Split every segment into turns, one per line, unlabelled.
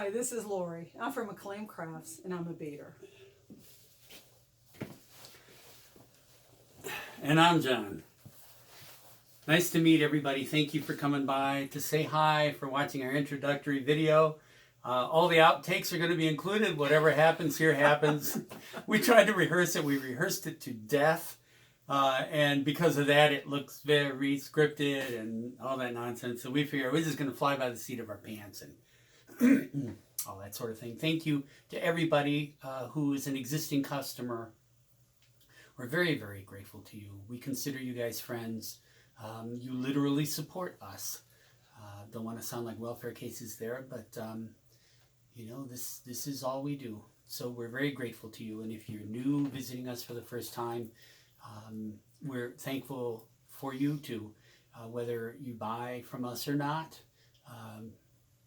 Hi, this is Lori. I'm from Acclaim Crafts, and I'm a beader.
And I'm John. Nice to meet everybody. Thank you for coming by to say hi, for watching our introductory video. All the outtakes are going to be included. Whatever happens here happens. We tried to rehearse it. We rehearsed it to death. And because of that, it looks very scripted and all that nonsense. So we figure we're just going to fly by the seat of our pants and all that sort of thing. Thank you to everybody who is an existing customer. We're very, very grateful to you. We consider you guys friends. You literally support us. Don't want to sound like welfare cases there, but you know, this is all we do. So we're very grateful to you. And if you're new, visiting us for the first time, we're thankful for you too, whether you buy from us or not.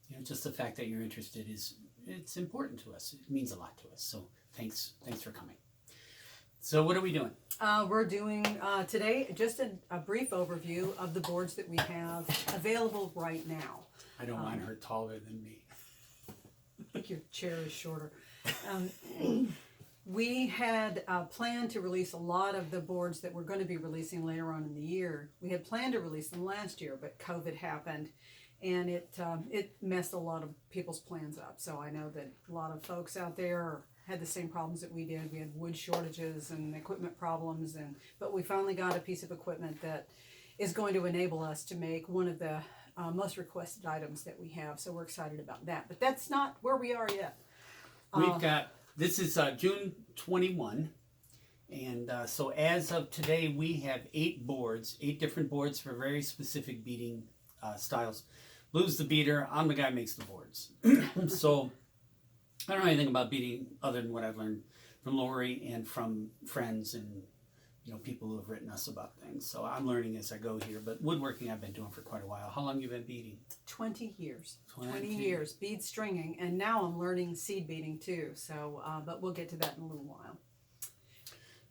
You know, just the fact that you're interested it's important to us. It means a lot to us. So thanks for coming. So what are we doing?
We're doing today just a brief overview of the boards that we have available right now.
I don't want her taller than me.
I think your chair is shorter. We had planned to release a lot of the boards that we're going to be releasing later on in the year. We had planned to release them last year, but COVID happened, and it messed a lot of people's plans up. So I know that a lot of folks out there had the same problems that we did. We had wood shortages and equipment problems, but we finally got a piece of equipment that is going to enable us to make one of the most requested items that we have. So we're excited about that. But that's not where we are yet.
This is June 21, and so as of today, we have 8 different boards for very specific beading styles. Lou's the beader. I'm the guy who makes the boards. So I don't know anything about beading other than what I've learned from Lori and from friends and people who have written us about things. So I'm learning as I go here. But woodworking I've been doing for quite a while. How long have you been beading?
20 years. 20 years. Bead stringing. And now I'm learning seed beading too. So, but we'll get to that in a little while.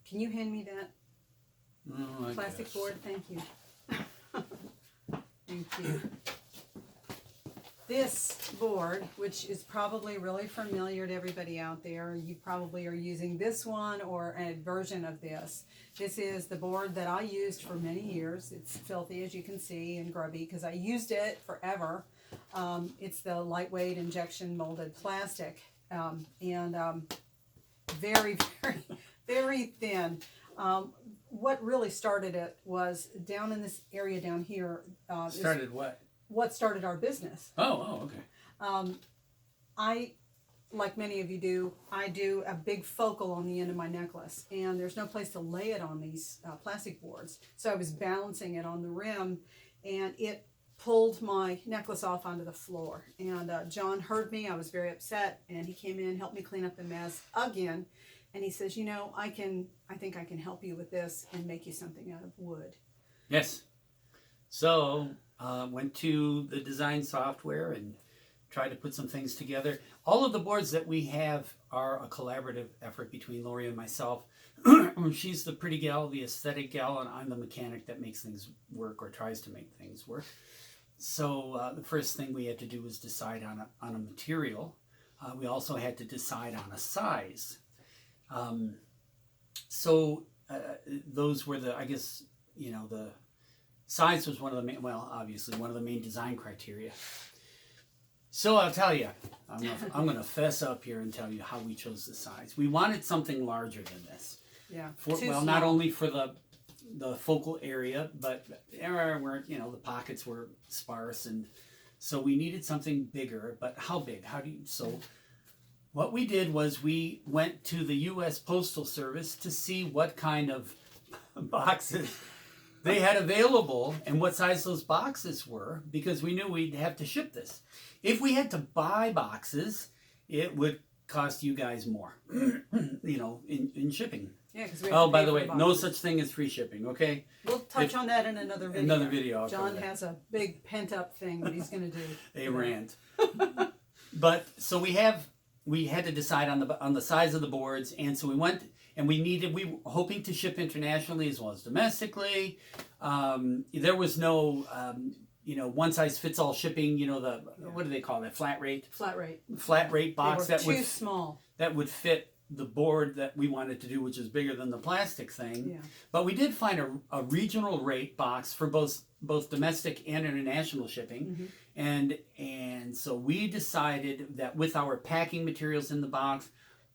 Can you hand me that plastic board? Thank you. Thank you. This board, which is probably really familiar to everybody out there, you probably are using this one or a version of this. This is the board that I used for many years. It's filthy, as you can see, and grubby because I used it forever. It's the lightweight injection molded plastic and very, very, very thin. What really started it was down in this area down here.
Started what?
What started our business.
Oh, okay.
I, like many of you do, I do a big focal on the end of my necklace, and there's no place to lay it on these plastic boards. So I was balancing it on the rim, and it pulled my necklace off onto the floor. And John heard me. I was very upset, and he came in, helped me clean up the mess again, and he says, I think I can help you with this and make you something out of wood.
Yes. So went to the design software and tried to put some things together. All of the boards that we have are a collaborative effort between Lori and myself. She's the pretty gal, the aesthetic gal, and I'm the mechanic that makes things work or tries to make things work. So the first thing we had to do was decide on a material. We also had to decide on a size. Those were the size was one of the main, obviously one of the main design criteria. So I'll tell you, I'm going to fess up here and tell you how we chose the size. We wanted something larger than this.
Yeah.
Not only for the focal area, but where the pockets were sparse, and so we needed something bigger. But how big? So what we did was we went to the U.S. Postal Service to see what kind of boxes they had available and what size those boxes were, because we knew we'd have to ship this. If we had to buy boxes, it would cost you guys more, in shipping.
Yeah, because we
by the way, no such thing as free shipping, okay?
We'll touch on that in another video.
Another video.
John has a big pent-up thing that he's going to do.
A rant. But so we had to decide on the size of the boards, and so we went. And we were hoping to ship internationally as well as domestically. There was no one size fits all shipping. What do they call that? Flat rate
Flat rate
box
they were
that
too
would
small.
that would fit the board that we wanted to do, which is bigger than the plastic thing.
Yeah.
But we did find a regional rate box for both domestic and international shipping. And so we decided that with our packing materials in the box,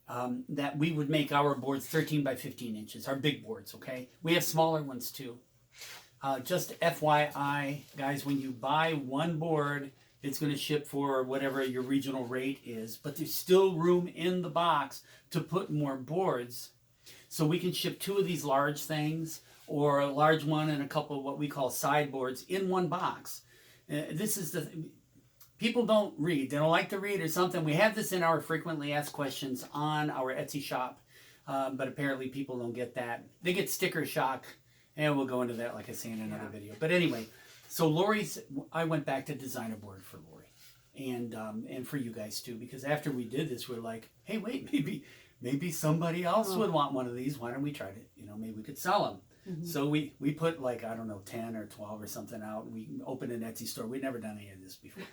that we would make our boards 13 by 15 inches, our big boards, okay? We have smaller ones too. Just FYI, guys, when you buy one board, it's going to ship for whatever your regional rate is, but there's still room in the box to put more boards. So we can ship 2 of these large things, or a large one and a couple of what we call sideboards in one box. This is people don't read. They don't like to read or something. We have this in our frequently asked questions on our Etsy shop, but apparently people don't get that. They get sticker shock, and we'll go into that, like I say, in another video. But anyway, so I went back to design a board for Lori, and for you guys too, because after we did this, we're like, hey, wait, maybe somebody else would want one of these. Why don't we try to, maybe we could sell them. So we put 10 or 12 or something out. We opened an Etsy store. We'd never done any of this before.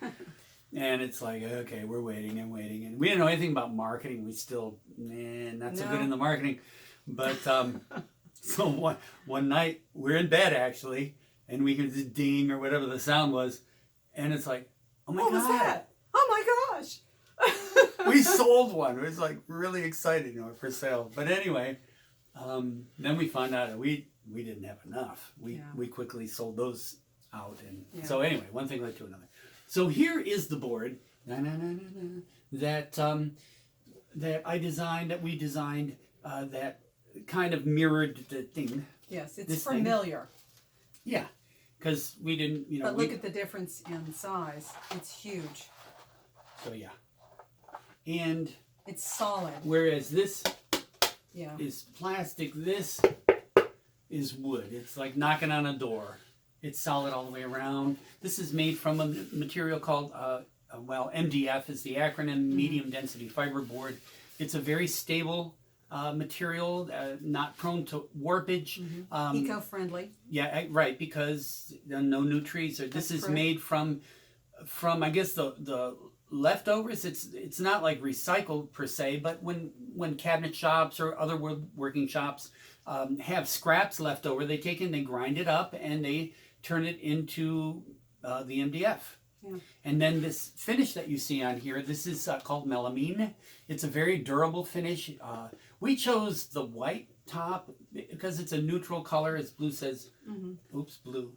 And it's like, okay, we're waiting and waiting. And we didn't know anything about marketing. We still, not so good in the marketing. But so one night, we're in bed actually, and we can just ding or whatever the sound was. And it's like, oh my God.
What was that? Oh my gosh.
We sold one. It was really exciting, for sale. But anyway, then we found out that we didn't have enough. We quickly sold those out, and so anyway, one thing led to another. So here is the board that we designed, that kind of mirrored the thing.
Yes, it's familiar.
Yeah, because we didn't,
But look at the difference in size. It's huge.
So yeah, and
it's solid.
Whereas this is plastic. This is wood. It's like knocking on a door. It's solid all the way around. This is made from a material called, MDF is the acronym, medium density fiber board. It's a very stable material, not prone to warpage.
Eco-friendly.
Yeah, right, because no new trees. This is made from I guess the leftovers. It's not like recycled per se, but when cabinet shops or other woodworking shops have scraps left over, they take and they grind it up and they turn it into the MDF. Yeah. And then this finish that you see on here, this is called melamine. It's a very durable finish. We chose the white top because it's a neutral color, as Blue says. Oops, Blue.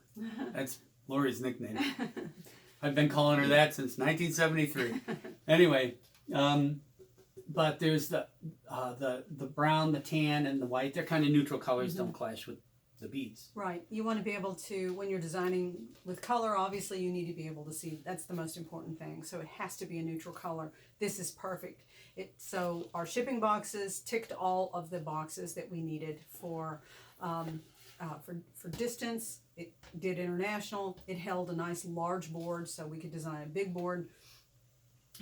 That's Lori's nickname. I've been calling her that since 1973. Anyway, but there's the brown, the tan, and the white. They're kind of neutral colors. Don't clash with the beads. Right.
You want to be able to, when you're designing with color, obviously you need to be able to see. That's the most important thing. So it has to be a neutral color. This is perfect. So our shipping boxes ticked all of the boxes that we needed for distance. It did international. It held a nice large board, so we could design a big board.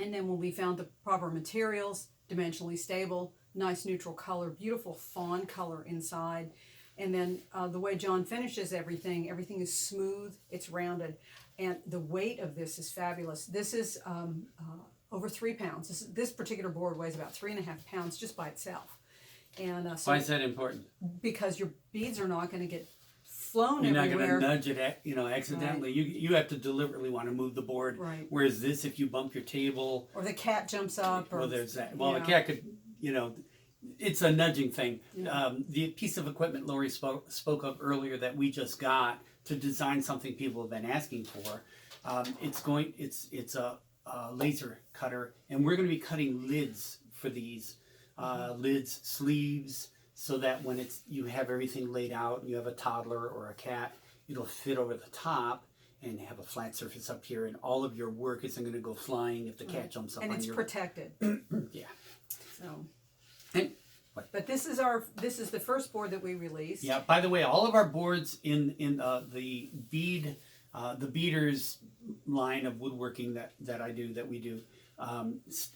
And then when we found the proper materials, dimensionally stable, nice neutral color, beautiful fawn color inside. And then the way John finishes everything is smooth, it's rounded. And the weight of this is fabulous. This is over 3 pounds. This particular board weighs about 3.5 pounds just by itself. And so
why is that important?
Because your beads are not going to get flown
You're
everywhere.
Not going to nudge it, accidentally. Right. You have to deliberately want to move the board.
Right.
Whereas this, if you bump your table,
or the cat jumps up, or
there's that. Well, the cat could, it's a nudging thing. Yeah. The piece of equipment Lori spoke of earlier that we just got to design something people have been asking for. It's a laser cutter, and we're going to be cutting lids for these lids, sleeves, so that when you have everything laid out, and you have a toddler or a cat, it'll fit over the top and have a flat surface up here, and all of your work isn't going to go flying if the cat jumps up on your...
And it's protected.
Yeah.
So...
What?
But this is the first board that we released.
Yeah. By the way, all of our boards in the Beaders line of woodworking that we do,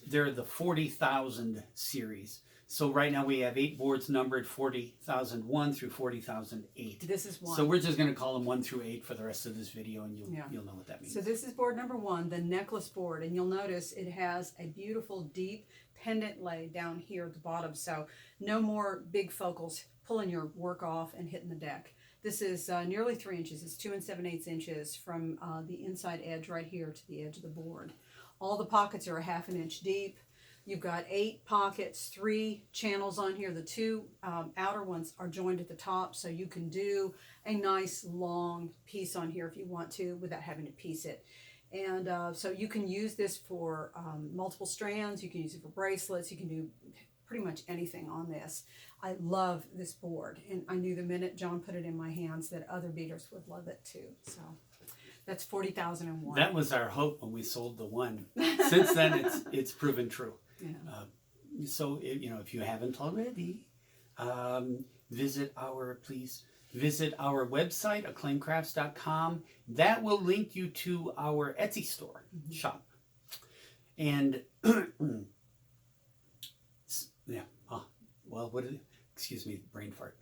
they're the 40,000 series. So right now we have 8 boards numbered 40,001 through 40,008.
This is one.
So we're just going to call them 1 through 8 for the rest of this video, and you'll know what that means.
So this is board number 1, the necklace board, and you'll notice it has a beautiful deep pendant lay down here at the bottom. So no more big focals pulling your work off and hitting the deck. This is nearly 3 inches. It's 2 7/8 inches from the inside edge right here to the edge of the board. All the pockets are a 1/2 inch deep. You've got 8 pockets, 3 channels on here. The 2 outer ones are joined at the top, so you can do a nice long piece on here if you want to without having to piece it. And so you can use this for multiple strands. You can use it for bracelets. You can do pretty much anything on this. I love this board, and I knew the minute John put it in my hands that other beaders would love it too. So that's 40,001.
That was our hope when we sold the one. Since then, it's proven true.
Yeah.
So if you haven't already, visit our website, acclaimcrafts.com. That will link you to our Etsy store shop. And yeah, excuse me, brain fart.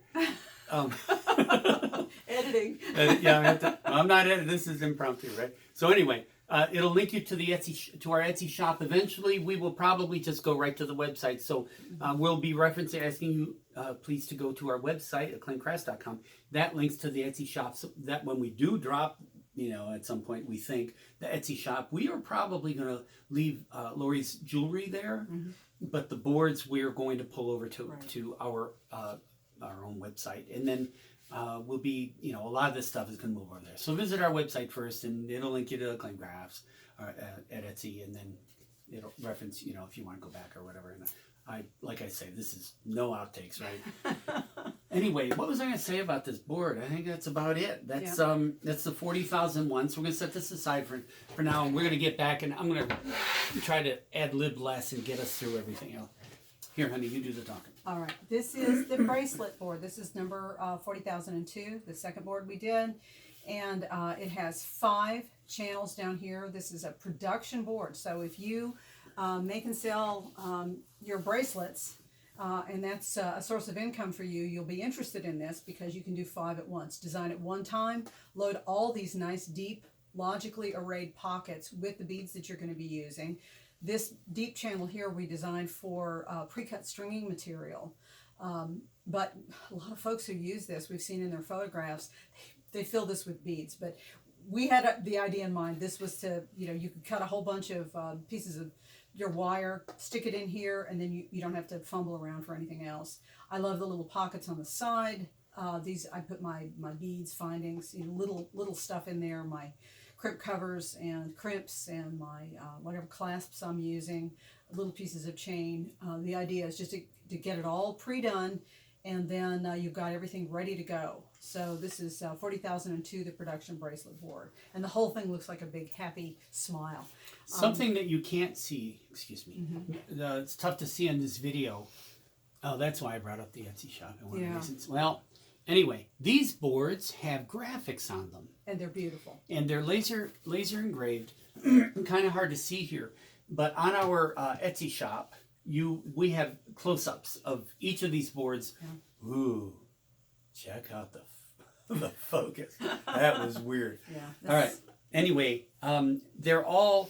Editing.
Yeah, I'm not editing. This is impromptu, right? So anyway, it'll link you to to our Etsy shop. Eventually, we will probably just go right to the website. So we'll be asking you please to go to our website, acclaimcrafts.com. That links to the Etsy shop. So that when we do drop, at some point we think the Etsy shop, we are probably going to leave Lori's jewelry there, but the boards we're going to pull over to our own website, and then we'll be, a lot of this stuff is going to move over there. So visit our website first, and it'll link you to Acclaim Crafts at Etsy, and then it'll reference, if you want to go back or whatever. And like I say, this is no outtakes, right? Anyway, what was I going to say about this board? I think that's about it. That's the 40,001. So we're going to set this aside for now, and we're going to get back, and I'm going to try to ad-lib less and get us through everything else. Here, honey, you do the talking.
All right, this is the bracelet board. This is number 40,002, the second board we did. And it has 5 channels down here. This is a production board. So if you make and sell your bracelets, and that's a source of income for you, you'll be interested in this because you can do 5 at once. Design at one time, load all these nice, deep, logically arrayed pockets with the beads that you're going to be using. This deep channel here we designed for pre-cut stringing material, but a lot of folks who use this, we've seen in their photographs, they fill this with beads, but we had the idea in mind. This was to, you could cut a whole bunch of pieces of your wire, stick it in here, and then you don't have to fumble around for anything else. I love the little pockets on the side. These, I put my beads findings, little stuff in there, my crimp covers and crimps and my whatever clasps I'm using, little pieces of chain. The idea is just to get it all pre-done, and then you've got everything ready to go. So this is 40,002, the production bracelet board. And the whole thing looks like a big happy smile.
Something that you can't see, excuse me, it's tough to see on this video. Oh, that's why I brought up the Etsy shop. One of the reasons. Well, anyway, these boards have graphics on them.
And they're beautiful.
And they're laser engraved. Kind of hard to see here. But on our Etsy shop, we have close-ups of each of these boards. Yeah. Ooh, check out the focus. That was weird. Yeah. All right. Anyway, they're all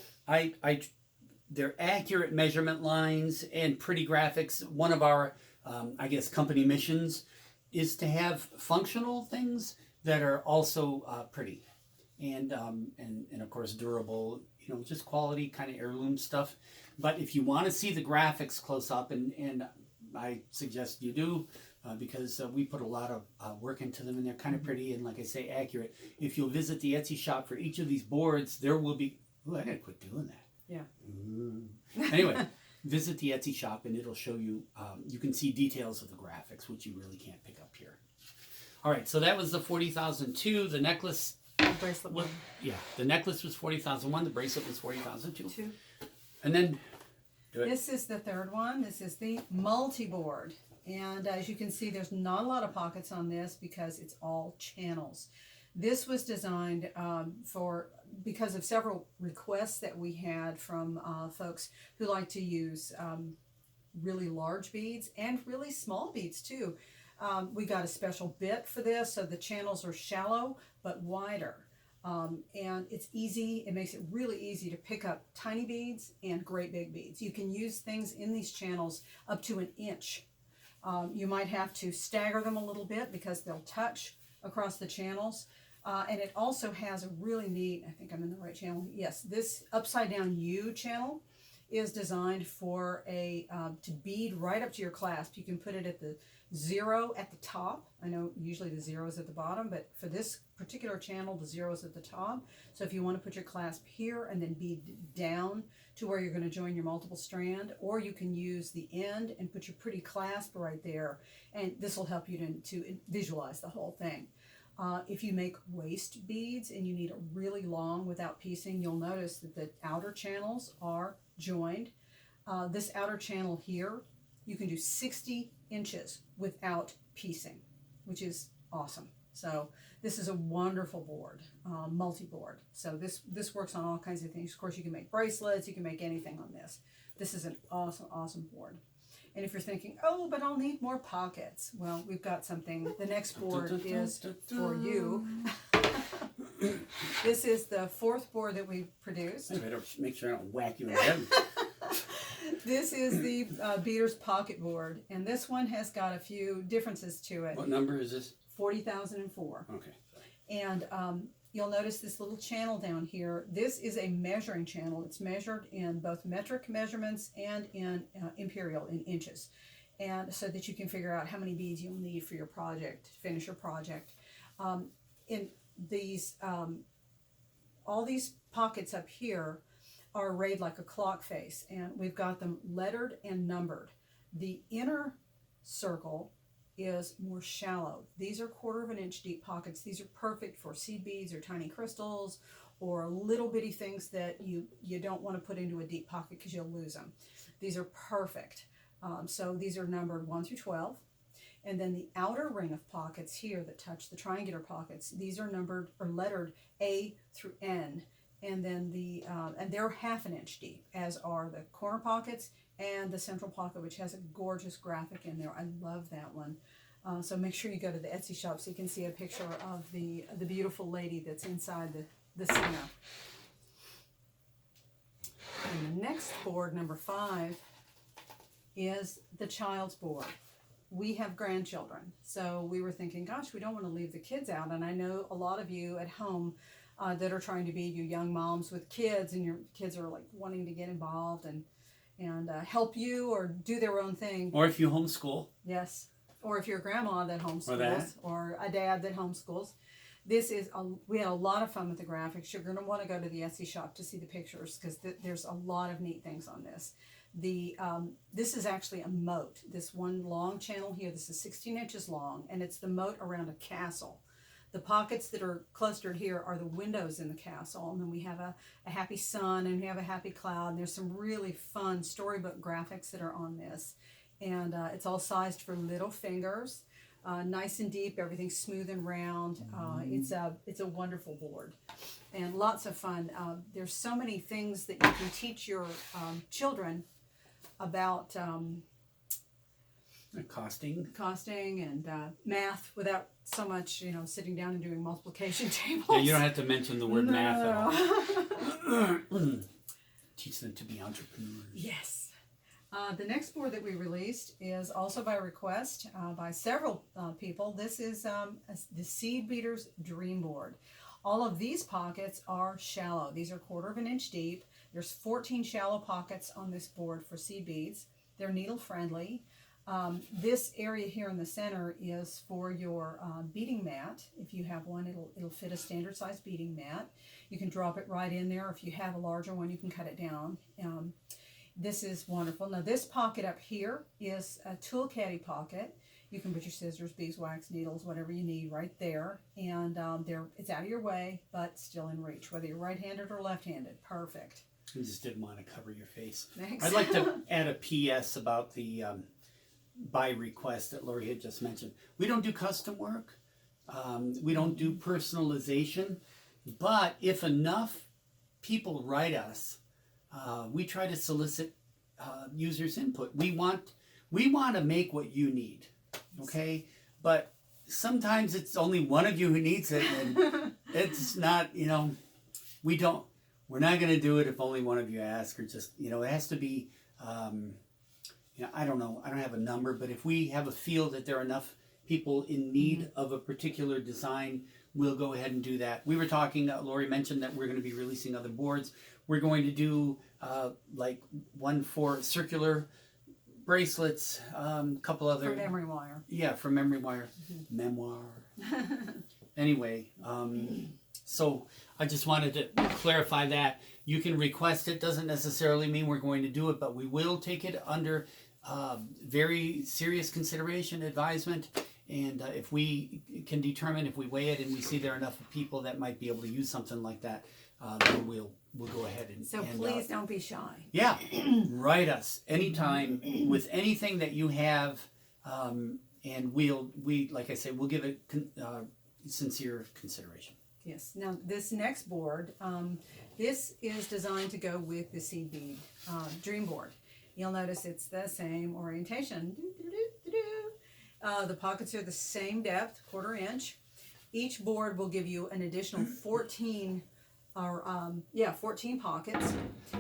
they're accurate measurement lines and pretty graphics. One of our company missions is to have functional things that are also pretty and of course durable. Just quality kind of heirloom stuff. But if you want to see the graphics close up, and I suggest you do, because we put a lot of work into them, and they're kind of pretty and, like I say, accurate. If you'll visit the Etsy shop for each of these boards, there will be... Ooh, I gotta quit doing that. Yeah. Anyway, visit the Etsy shop, and it'll show you... you can see details of the graphics, which you really can't pick up here. All right, so that was the 40,002. The necklace...
bracelet one.
Yeah, the necklace was 40,001. The bracelet was 40,002. And then...
This is the third one. This is the multi-board. And as you can see, there's not a lot of pockets on this because it's all channels. This was designed because of several requests that we had from folks who like to use really large beads and really small beads too. We got a special bit for this, so the channels are shallow but wider. And it's easy, it makes it really easy to pick up tiny beads and great big beads. You can use things in these channels up to an inch. You might have to stagger them a little bit because they'll touch across the channels. And it also has a really neat, I think I'm in the right channel. Yes, this upside down U channel is designed for to bead right up to your clasp. You can put it at the 0 at the top. I know usually the 0 is at the bottom, but for this particular channel, the 0 is at the top. So if you want to put your clasp here and then bead down to where you're going to join your multiple strand, or you can use the end and put your pretty clasp right there, and this will help you to visualize the whole thing. If you make waist beads and you need it really long without piecing, you'll notice that the outer channels are joined. This outer channel here, you can do 60 inches without piecing, which is awesome. So this is a wonderful board, multi-board. So this works on all kinds of things. Of course, you can make bracelets, you can make anything on this. This is an awesome, awesome board. And if you're thinking, oh, but I'll need more pockets, well, we've got something. The next board is for you. This is the 4th board that we produced.
I better make sure I don't whack you in the head.
This is the Beaders pocket board, and this one has got a few differences to it.
What number is this?
40,004.
Okay.
And you'll notice this little channel down here. This is a measuring channel. It's measured in both metric measurements and in imperial, in inches, and so that you can figure out how many beads you'll need for your project, to finish your project. In these, all these pockets up here are arrayed like a clock face, and we've got them lettered and numbered. The inner circle is more shallow. These are 1/4 of an inch deep pockets. These are perfect for seed beads or tiny crystals or little bitty things that you don't want to put into a deep pocket because you'll lose them. These are perfect. So these are numbered 1 through 12. And then the outer ring of pockets here that touch the triangular pockets, these are numbered or lettered A through N. And then and they're 1/2 inch deep, as are the corner pockets and the central pocket, which has a gorgeous graphic in there. I love that one. So make sure you go to the Etsy shop so you can see a picture of the beautiful lady that's inside the center. And the next board, number 5, is the child's board. We have grandchildren, so we were thinking, gosh, we don't want to leave the kids out. And I know a lot of you at home that are trying to be you young moms with kids, and your kids are like wanting to get involved and help you or do their own thing.
Or if you homeschool.
Yes. Or if you're a grandma that homeschools, or a dad that homeschools. We had a lot of fun with the graphics. You're going to want to go to the Etsy shop to see the pictures, because there's a lot of neat things on this. This is actually a moat. This one long channel here, this is 16 inches long, and it's the moat around a castle. The pockets that are clustered here are the windows in the castle, and then we have a happy sun, and we have a happy cloud, and there's some really fun storybook graphics that are on this. And it's all sized for little fingers, nice and deep, everything's smooth and round. It's a wonderful board and lots of fun. There's so many things that you can teach your children about costing and math without so much, sitting down and doing multiplication tables.
Yeah, you don't have to mention the word math at all. Teach them to be entrepreneurs.
Yes. The next board that we released is also by request by several people. This is the Seed Beaders Dream Board. All of these pockets are shallow. These are 1/4 of an inch deep. There's 14 shallow pockets on this board for seed beads. They're needle friendly. This area here in the center is for your beading mat. If you have one, it'll fit a standard size beading mat. You can drop it right in there. If you have a larger one, you can cut it down. This is wonderful. Now this pocket up here is a tool caddy pocket. You can put your scissors, beeswax, needles, whatever you need right there. And it's out of your way, but still in reach, whether you're right-handed or left-handed. Perfect.
I just didn't want to cover your face.
Thanks.
I'd like to add a PS about the by request that Lori had just mentioned. We don't do custom work. We don't do personalization. But if enough people write us, we try to solicit users' input. We want to make what you need, okay? But sometimes it's only one of you who needs it, and it's not, we're not going to do it if only one of you ask, or just, it has to be, I don't know, I don't have a number, but if we have a feel that there are enough people in need of a particular design, we'll go ahead and do that. We were talking, Lori mentioned that we're going to be releasing other boards. We're going to do like one for circular bracelets, couple other.
For memory wire.
Yeah, for memory wire. Memoir. Anyway, so I just wanted to clarify that. You can request it. Doesn't necessarily mean we're going to do it, but we will take it under very serious consideration, advisement. And if we can determine, if we weigh it and we see there are enough people that might be able to use something like that, then we'll go ahead and.
So please don't be shy.
Yeah, write us anytime with anything that you have, and we like I said, we'll give it sincere consideration.
Yes. Now this next board, this is designed to go with the seed bead dream board. You'll notice it's the same orientation. The pockets are the same depth, 1/4 inch. Each board will give you an additional 14 pockets.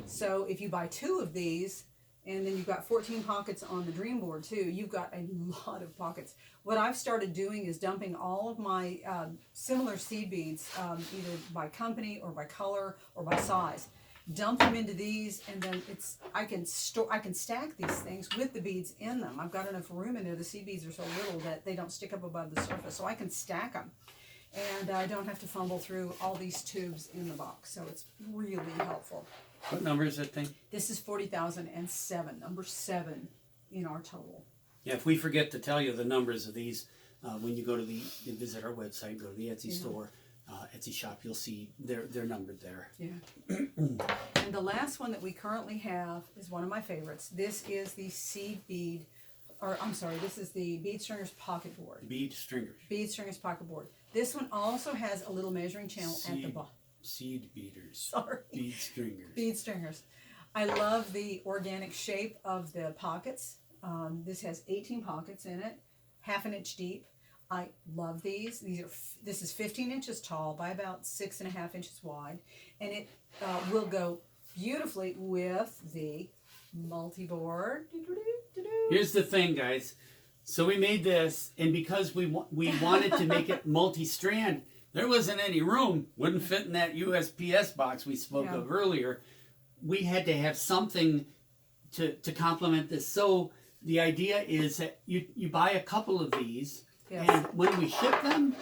So if you buy 2 of these, and then you've got 14 pockets on the dream board too, you've got a lot of pockets. What I've started doing is dumping all of my similar seed beads, either by company or by color or by size. Dump them into these, and then I can stack these things with the beads in them. I've got enough room in there. The seed beads are so little that they don't stick up above the surface, so I can stack them, and I don't have to fumble through all these tubes in the box. So it's really helpful.
What number is that thing?
This is 40,007, number 7 in our total.
Yeah, if we forget to tell you the numbers of these, when you go to visit our website, go to the Etsy store, Etsy shop, you'll see they're numbered there.
Yeah. And the last one that we currently have is one of my favorites. This is the this is the Bead Stringers Pocket Board.
Bead Stringers.
Bead Stringers Pocket Board. This one also has a little measuring channel at the bottom.
Seed Beaders.
Sorry.
Bead Stringers.
Bead Stringers. I love the organic shape of the pockets. This has 18 pockets in it, 1/2 inch deep. I love these. This is 15 inches tall by about 6.5 inches wide, and it will go beautifully with the multi-board.
Here's the thing, guys. So we made this, and because we wanted to make it multi-strand, there wasn't any room. Wouldn't fit in that USPS box we spoke of earlier. We had to have something to complement this. So the idea is that you buy a couple of these. Yes. And when we ship them,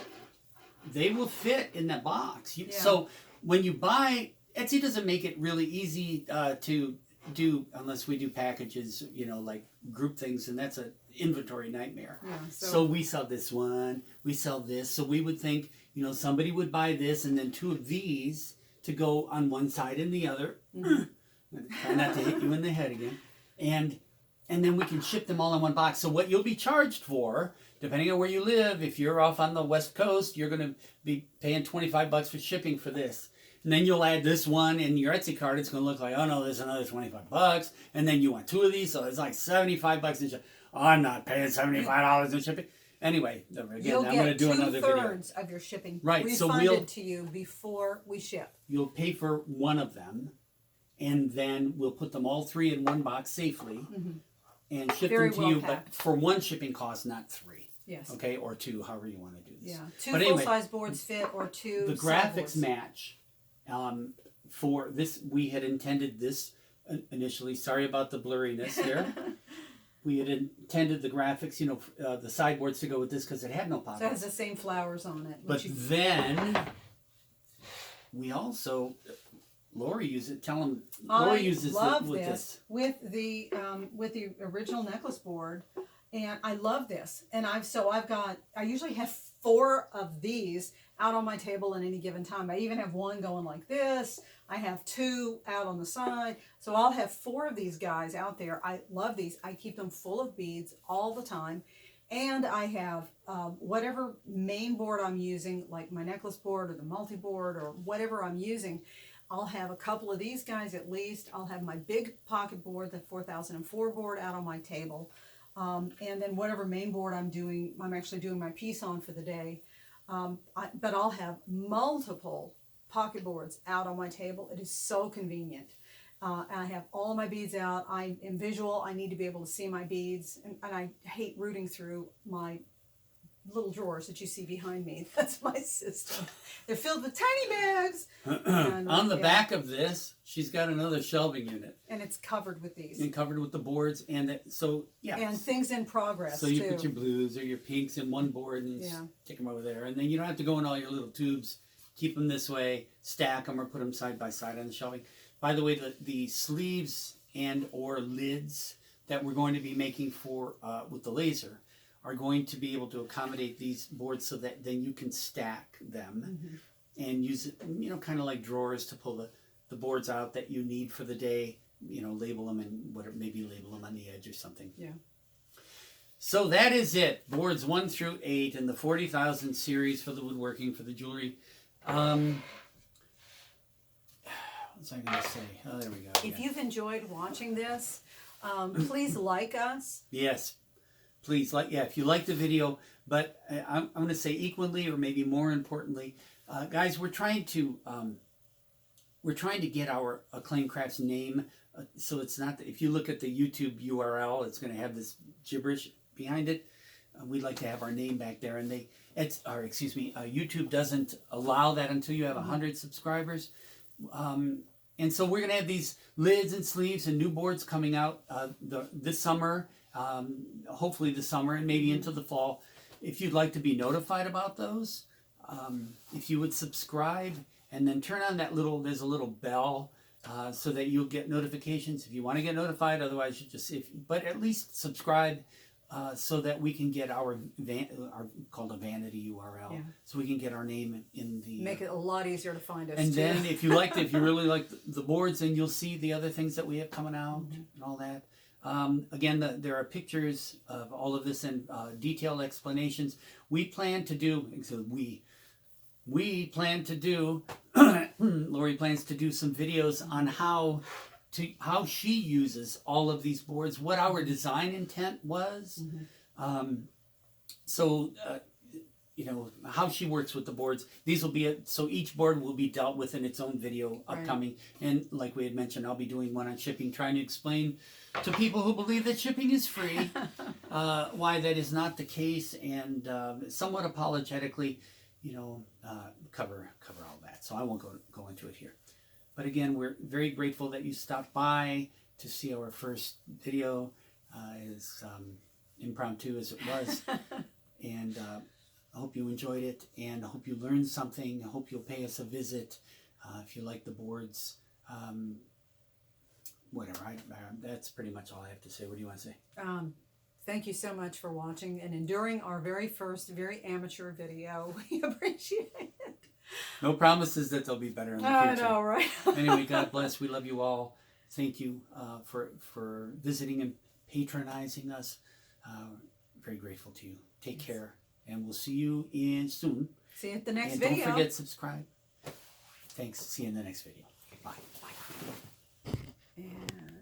they will fit in the box. So when you buy, Etsy doesn't make it really easy to do unless we do packages, like group things, and that's an inventory nightmare. Yeah, so we sell this one, we sell this. So we would think, somebody would buy this and then 2 of these to go on one side and the other. Try not to hit you in the head again. And then we can ship them all in one box. So what you'll be charged for, depending on where you live, if you're off on the West Coast, you're going to be paying $25 for shipping for this. And then you'll add this one in your Etsy cart. It's going to look like, oh no, there's another $25. And then you want 2 of these, so it's like $75 in shipping. Oh, I'm not paying $75 in shipping. Anyway, again, I'm going to do another video.
You'll get 2/3 of your shipping
refunded
to you before we ship.
You'll pay for one of them, and then we'll put them all 3 in one box safely. And ship them to you, but for one shipping cost, not 3.
Yes.
Okay, or 2, however you want to do this.
Yeah, 2 full-size boards fit, or 2
the graphics match. For this, we had intended this initially. Sorry about the blurriness there. We had intended the graphics, the sideboards to go with this because it had no pockets.
So it has the same flowers on it.
But then we also. Lori uses it. Tell them. Lori uses it with this.
With the original necklace board, and I love this. And I usually have 4 of these out on my table at any given time. I even have one going like this. I have 2 out on the side. So I'll have 4 of these guys out there. I love these. I keep them full of beads all the time. And I have whatever main board I'm using, like my necklace board or the multi-board or whatever I'm using. I'll have a couple of these guys at least. I'll have my big pocket board, the 4004 board, out on my table. And then whatever main board I'm actually doing my piece on for the day. But I'll have multiple pocket boards out on my table. It is so convenient. I have all my beads out. I am visual. I need to be able to see my beads. And I hate rooting through my little drawers that you see behind me. That's my system. They're filled with tiny bags. And,
on the back of this, she's got another shelving unit.
And it's covered with these.
And covered with the boards. And
And things in progress,
so you
too.
put your blues or your pinks in one board and stick them over there. And then you don't have to go in all your little tubes. Keep them this way, stack them, or put them side by side on the shelving. By the way, the sleeves and or lids that we're going to be making for with the laser are going to be able to accommodate these boards so that then you can stack them and use it, kind of like drawers to pull the boards out that you need for the day, label them and maybe label them on the edge or something.
Yeah.
So that is it. Boards 1 through 8 in the 40,000 series for the woodworking, for the jewelry. What was I going to say? Oh, there we go.
If you've enjoyed watching this, please like us.
Yes. Please, if you like the video, but I'm going to say equally or maybe more importantly, guys, we're trying to get our Acclaim Crafts name, so it's not, if you look at the YouTube URL, it's going to have this gibberish behind it. We'd like to have our name back there, and YouTube doesn't allow that until you have 100 subscribers. And so we're going to have these lids and sleeves and new boards coming out this summer, hopefully this summer and maybe into the fall. If you'd like to be notified about those, if you would subscribe and then turn on there's a little bell so that you'll get notifications if you want to get notified. Otherwise, but at least subscribe so that we can get our called a vanity URL, so we can get our name in the.
Make it a lot easier to find us.
And then if you really like the boards, then you'll see the other things that we have coming out and all that. Again, there are pictures of all of this and detailed explanations. We plan to do. So we plan to do. Lori plans to do some videos on how she uses all of these boards, what our design intent was, how she works with the boards. These will be so each board will be dealt with in its own video upcoming. And like we had mentioned, I'll be doing one on shipping, trying to explain to people who believe that shipping is free why that is not the case, and somewhat apologetically, cover all that. So I won't go into it here. But again, we're very grateful that you stopped by to see our first video, as impromptu as it was. And I hope you enjoyed it, and I hope you learned something. I hope you'll pay us a visit if you like the boards. Whatever, that's pretty much all I have to say. What do you want to say?
Thank you so much for watching and enduring our very first, very amateur video. We appreciate it.
No promises that they'll be better in the future.
I know, right?
Anyway, God bless. We love you all. Thank you for visiting and patronizing us. Very grateful to you. Take care, and we'll see you soon.
See you at the next
and
video.
Don't forget to subscribe. Thanks. See you in the next video. Bye.
And